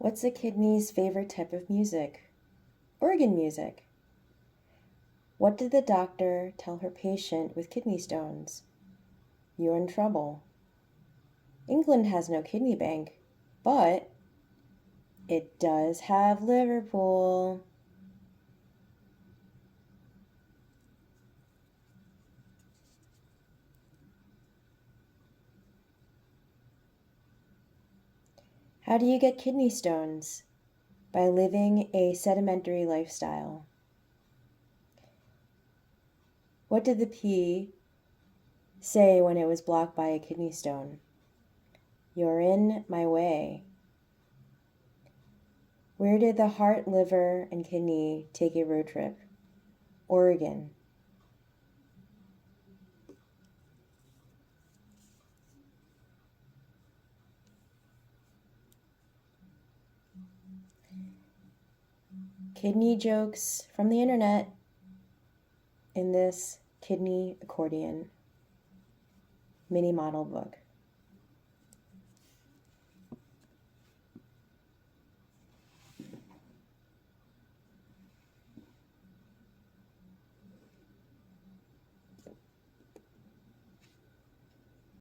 What's a kidney's favorite type of music? Organ music. What did the doctor tell her patient with kidney stones? You're in trouble. England has no kidney bank, but it does have Liverpool. How do you get kidney stones? By living a sedimentary lifestyle. What did the pea say when it was blocked by a kidney stone? You're in my way. Where did the heart, liver, and kidney take a road trip? Oregon. Kidney jokes from the internet in this kidney accordion mini model book.